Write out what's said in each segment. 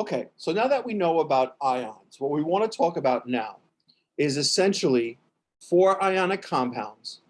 Okay, so now that we know about ions, what we want to talk about now is essentially four ionic compounds,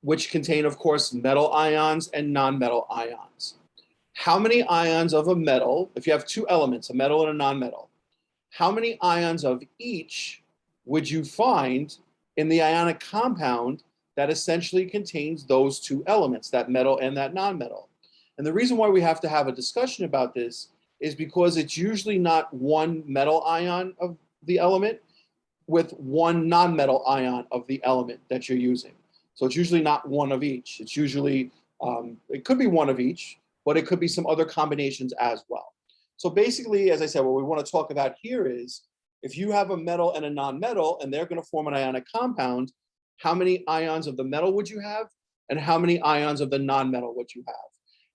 which contain, of course, metal ions and non-metal ions. How many ions of a metal, if you have two elements, a metal and a non-metal, how many ions of each would you find in the ionic compound that essentially contains those two elements, that metal and that non-metal? And the reason why we have to have a discussion about this is because it's usually not one metal ion of the element with one non-metal ion of the element that you're using. So it's usually not one of each. It's usually, it could be one of each, but it could be some other combinations as well. So basically, as I said, what we want to talk about here is if you have a metal and a non-metal and they're going to form an ionic compound, how many ions of the metal would you have and how many ions of the non-metal would you have?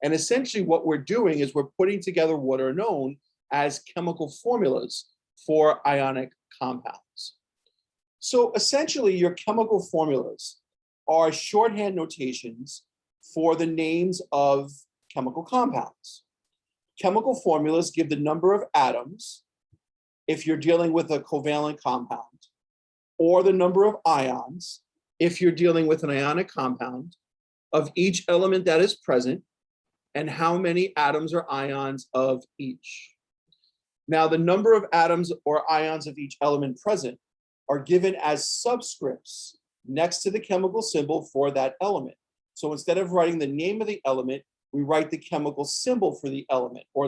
And essentially what we're doing is we're putting together what are known as chemical formulas for ionic compounds. So essentially your chemical formulas are shorthand notations for the names of chemical compounds. Chemical formulas give the number of atoms if you're dealing with a covalent compound, or the number of ions if you're dealing with an ionic compound of each element that is present, and how many atoms or ions of each. Now, the number of atoms or ions of each element present are given as subscripts next to the chemical symbol for that element. So instead of writing the name of the element, we write the chemical symbol for the element, or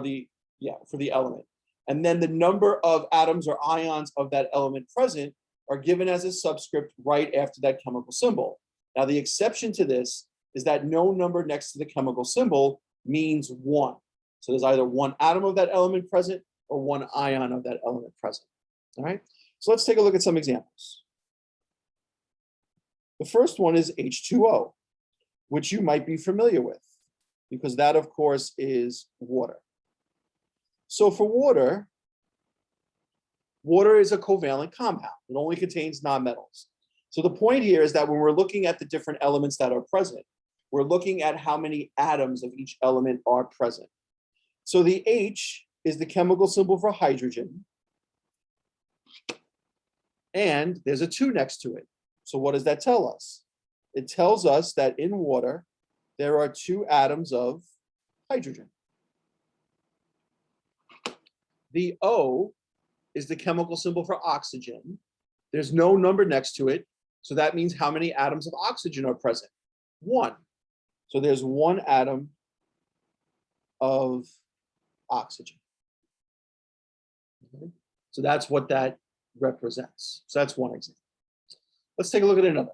for the element. And then the number of atoms or ions of that element present are given as a subscript right after that chemical symbol. Now, the exception to this is that no number next to the chemical symbol means one. So there's either one atom of that element present or one ion of that element present. All right, so let's take a look at some examples. The first one is H2O, which you might be familiar with, because that, of course, is water. So for water, water is a covalent compound. It only contains nonmetals. So the point here is that when we're looking at the different elements that are present, we're looking at how many atoms of each element are present. So the H is the chemical symbol for hydrogen. And there's a 2 next to it. So what does that tell us? It tells us that in water, there are 2 atoms of hydrogen. The O is the chemical symbol for oxygen. There's no number next to it. So that means how many atoms of oxygen are present? 1. So there's 1 atom of oxygen. Okay. So that's what that represents. So that's one example. Let's take a look at another.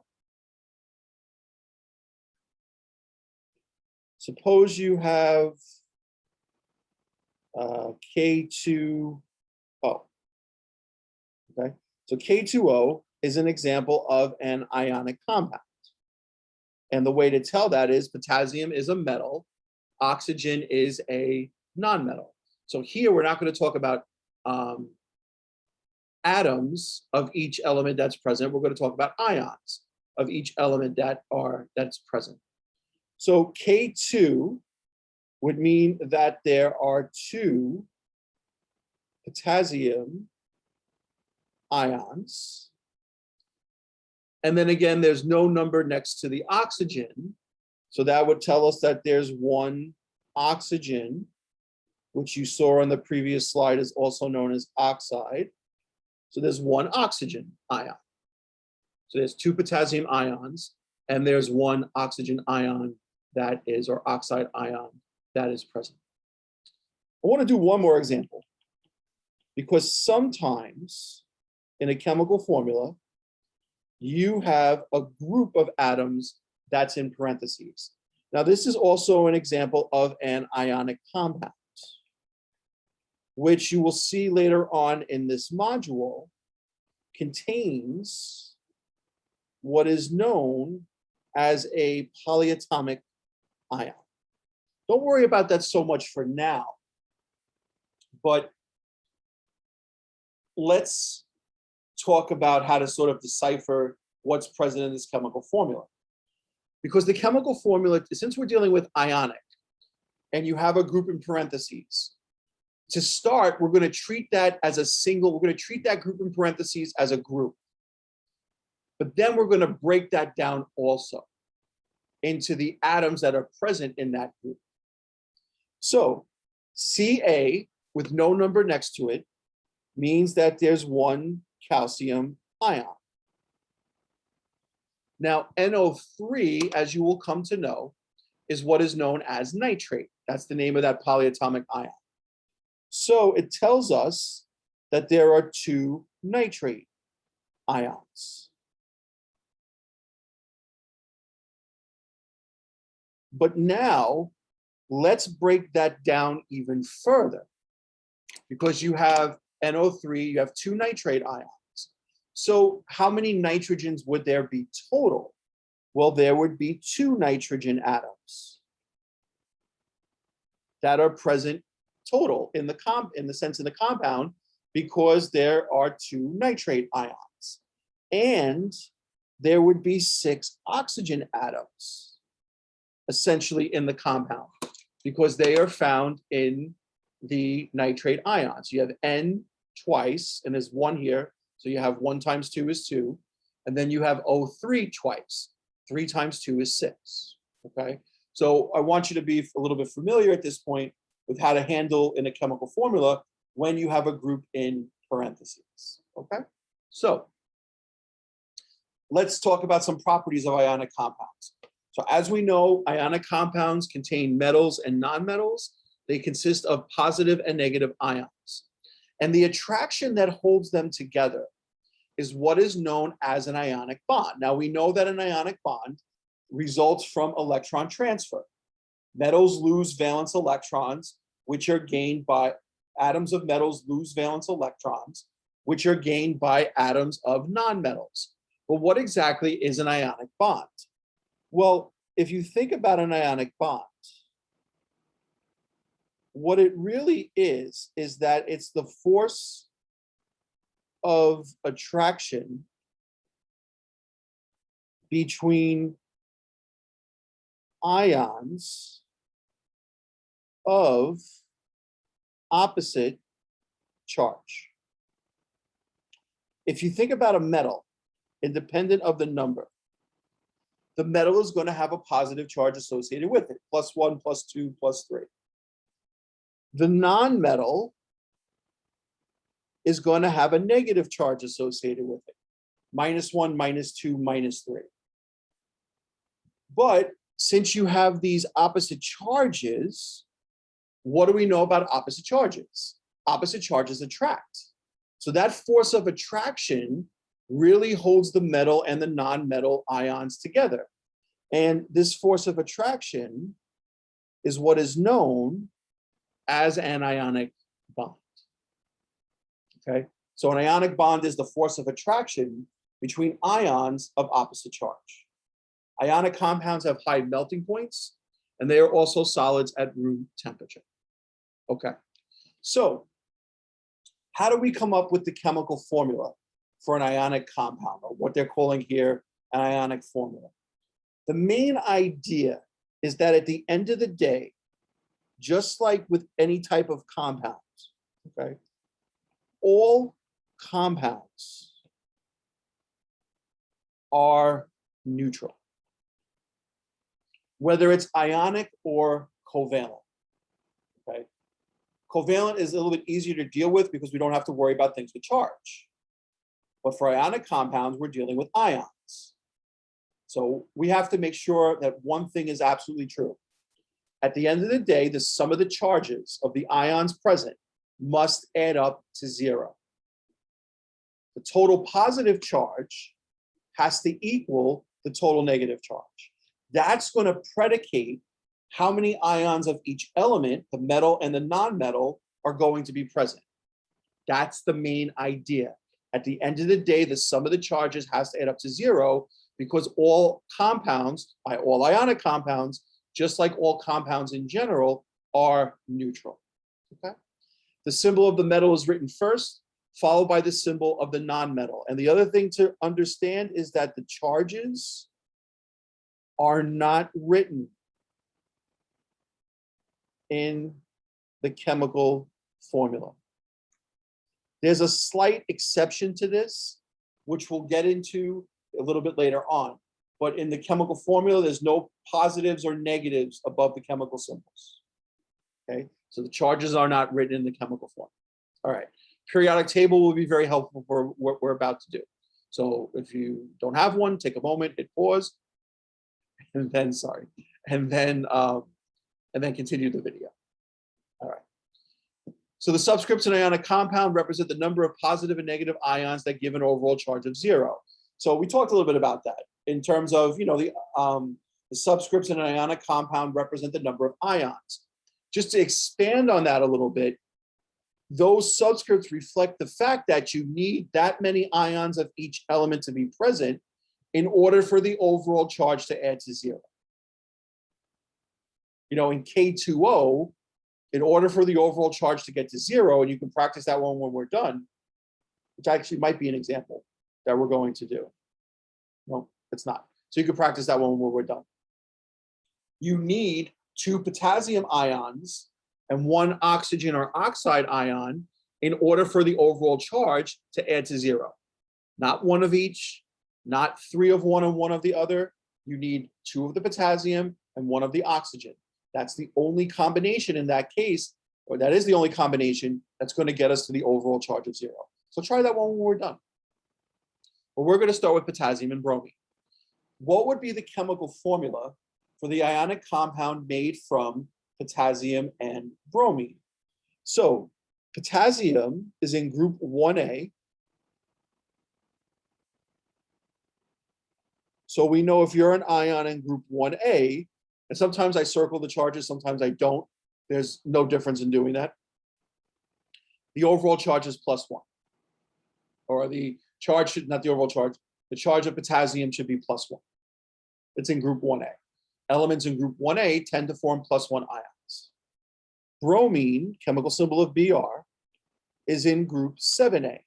Suppose you have K2O. Okay, so K2O is an example of an ionic compound. And the way to tell that is potassium is a metal, oxygen is a non-metal. So here we're not going to talk about atoms of each element that's present. We're going to talk about ions of each element that's present. So K2 would mean that there are 2 potassium ions. And then again, there's no number next to the oxygen. So that would tell us that there's 1 oxygen, which you saw on the previous slide is also known as oxide. So there's 1 oxygen ion. So there's 2 potassium ions, and there's 1 oxygen ion that is, or oxide ion that is present. I want to do one more example, because sometimes in a chemical formula, you have a group of atoms that's in parentheses. Now, this is also an example of an ionic compound, which you will see later on in this module contains what is known as a polyatomic ion. Don't worry about that so much for now, but let's talk about how to sort of decipher what's present in this chemical formula. Because the chemical formula, since we're dealing with ionic, and you have a group in parentheses, To start, we're going to treat that as a single, we're going to treat that group in parentheses as a group. But then we're going to break that down also into the atoms that are present in that group. So Ca with no number next to it means that there's one calcium ion. Now, NO3, as you will come to know, is what is known as nitrate. That's the name of that polyatomic ion. So it tells us that there are two nitrate ions. But now, let's break that down even further, because you have NO3, you have two nitrate ions. So how many nitrogens would there be total? Well, there would be two nitrogen atoms that are present total in the compound, because there are two nitrate ions. And there would be 6 oxygen atoms essentially in the compound, because they are found in the nitrate ions. You have N twice, and there's 1 here. So you have 1 times 2 is 2. And then you have O3 twice. 3 times 2 is 6. Okay. So I want you to be a little bit familiar at this point with how to handle in a chemical formula when you have a group in parentheses. Okay. So let's talk about some properties of ionic compounds. So as we know, ionic compounds contain metals and nonmetals. They consist of positive and negative ions. And the attraction that holds them together is what is known as an ionic bond. Now, we know that an ionic bond results from electron transfer. Metals lose valence electrons, which are gained by atoms of metals lose valence electrons, which are gained by atoms of nonmetals. But what exactly is an ionic bond? Well, if you think about an ionic bond, what it really is that it's the force of attraction between ions of opposite charge. If you think about a metal, independent of the number, the metal is going to have a positive charge associated with it, +1, +2, +3. The nonmetal is going to have a negative charge associated with it, -1, -2, -3. But since you have these opposite charges, what do we know about opposite charges? Opposite charges attract. So that force of attraction really holds the metal and the non-metal ions together. And this force of attraction is what is known as an ionic bond. Okay, so an ionic bond is the force of attraction between ions of opposite charge. Ionic compounds have high melting points, and they are also solids at room temperature. Okay, so how do we come up with the chemical formula for an ionic compound, or what they're calling here an ionic formula? The main idea is that at the end of the day, just like with any type of compounds, okay, all compounds are neutral, whether it's ionic or covalent. Okay, covalent is a little bit easier to deal with because we don't have to worry about things with charge. But for ionic compounds, we're dealing with ions. So we have to make sure that one thing is absolutely true. At the end of the day, the sum of the charges of the ions present must add up to 0. The total positive charge has to equal the total negative charge. That's going to predicate how many ions of each element, the metal and the non-metal, are going to be present. That's the main idea. At the end of the day, the sum of the charges has to add up to 0, because all compounds, all ionic compounds, just like all compounds in general, are neutral. Okay? The symbol of the metal is written first, followed by the symbol of the non-metal. And the other thing to understand is that the charges are not written in the chemical formula. There's a slight exception to this, which we'll get into a little bit later on. But in the chemical formula, there's no positives or negatives above the chemical symbols. Okay, so the charges are not written in the chemical formula. All right, periodic table will be very helpful for what we're about to do. So if you don't have one, take a moment, hit pause, and then continue the video. All right. So the subscripts in an ionic compound represent the number of positive and negative ions that give an overall charge of 0. So we talked a little bit about that in terms of, the subscripts in an ionic compound represent the number of ions. Just to expand on that a little bit, those subscripts reflect the fact that you need that many ions of each element to be present in order for the overall charge to add to 0. In K2O, in order for the overall charge to get to 0, and you can practice that one when we're done, which actually might be an example that we're going to do. No, it's not. So you can practice that one when we're done. You need 2 potassium ions and 1 oxygen or oxide ion in order for the overall charge to add to 0. Not 1 of each, not 3 of one and 1 of the other. You need 2 of the potassium and 1 of the oxygen. That's the only combination in that case, or that is the only combination that's going to get us to the overall charge of 0. So try that one when we're done. But we're going to start with potassium and bromine. What would be the chemical formula for the ionic compound made from potassium and bromine? So potassium is in group 1A. So we know if you're an ion in group 1A, and sometimes I circle the charges, sometimes I don't. There's no difference in doing that. The overall charge is +1. Or the charge should, not the overall charge, the charge of potassium should be +1. It's in group 1A. Elements in group 1A tend to form +1 ions. Bromine, chemical symbol of Br, is in group 7A.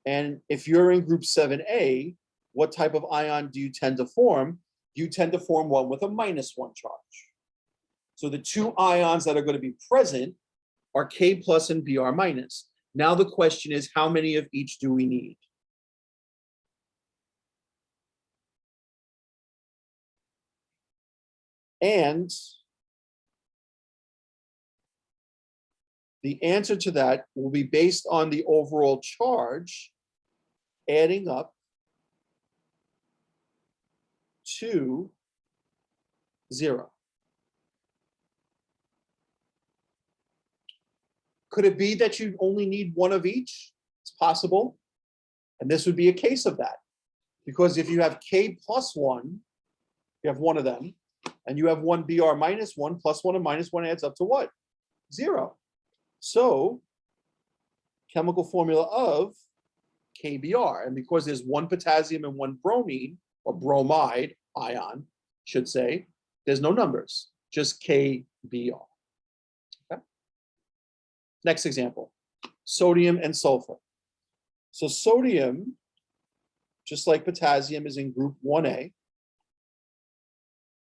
And if you're in group 7A, what type of ion do you tend to form? You tend to form one with a -1 charge. So the 2 ions that are going to be present are K plus and Br minus. Now the question is, how many of each do we need? And the answer to that will be based on the overall charge adding up to 0. Could it be that you only need 1 of each? It's possible. And this would be a case of that. Because if you have K plus 1, you have 1 of them, and you have 1 Br minus 1, plus 1 and minus 1 adds up to what? 0. So chemical formula of KBr, and because there's 1 potassium and 1 bromine, or bromide ion, should say, there's no numbers, just KBr. Okay. Next example, sodium and sulfur. So sodium, just like potassium, is in group 1A.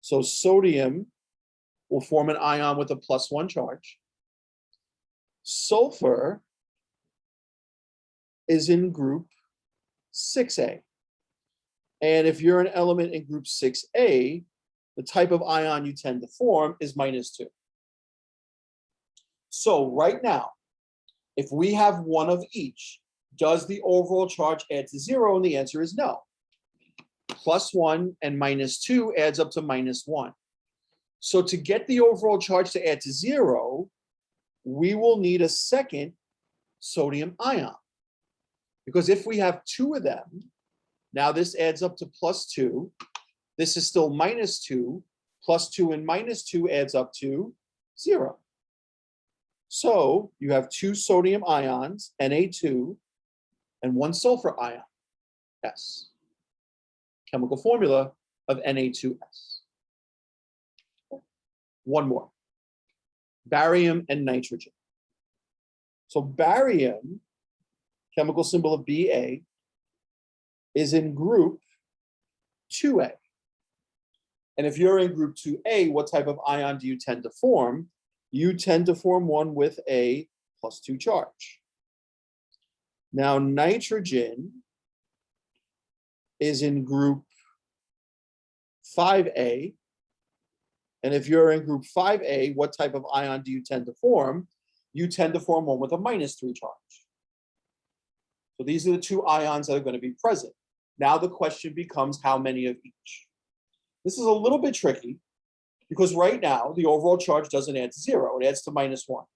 So sodium will form an ion with a +1 charge. Sulfur is in group 6A. And if you're an element in group 6A, the type of ion you tend to form is -2. So right now, if we have 1 of each, does the overall charge add to 0? And the answer is no. +1 and -2 adds up to -1. So to get the overall charge to add to 0, we will need a second sodium ion. Because if we have 2 of them, now this adds up to +2. This is still -2. +2 and -2 adds up to 0. So you have 2 sodium ions, Na2, and 1 sulfur ion, S. Chemical formula of Na2S. One more. Barium and nitrogen. So barium, chemical symbol of Ba, is in group 2A. And if you're in group 2A, what type of ion do you tend to form? You tend to form one with a +2 charge. Now, nitrogen is in group 5A. And if you're in group 5A, what type of ion do you tend to form? You tend to form one with a -3 charge. So these are the two ions that are going to be present. Now the question becomes how many of each? This is a little bit tricky because right now the overall charge doesn't add to 0, it adds to -1.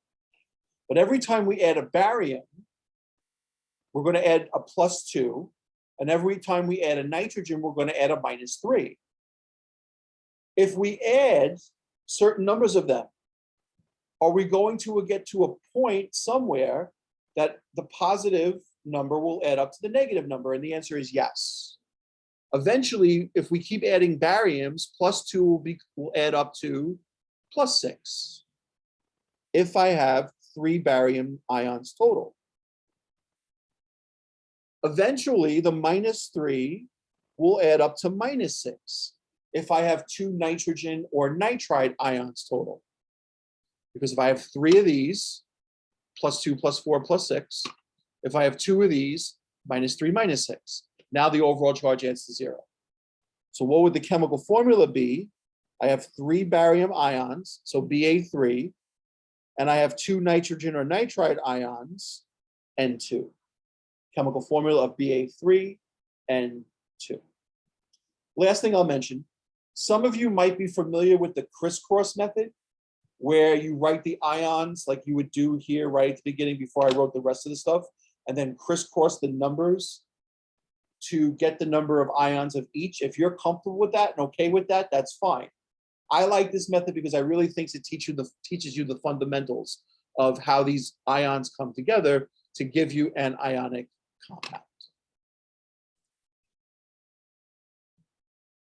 But every time we add a barium, we're going to add a +2. And every time we add a nitrogen, we're going to add a -3. If we add certain numbers of them, are we going to get to a point somewhere that the positive number will add up to the negative number? And the answer is yes. Eventually, if we keep adding bariums, +2 will add up to +6. If I have 3 barium ions total. Eventually, the -3 will add up to -6 if I have 2 nitrogen or nitride ions total. Because if I have 3 of these, +2, +4, +6, if I have 2 of these, -3, -6, now the overall charge adds to 0. So what would the chemical formula be? I have 3 barium ions, so Ba3, and I have 2 nitrogen or nitride ions, N2. Chemical formula of Ba3, N2. Last thing I'll mention, some of you might be familiar with the crisscross method, where you write the ions like you would do here right at the beginning before I wrote the rest of the stuff, and then crisscross the numbers to get the number of ions of each. If you're comfortable with that and okay with that, that's fine. I like this method because I really think it teaches you the fundamentals of how these ions come together to give you an ionic compound.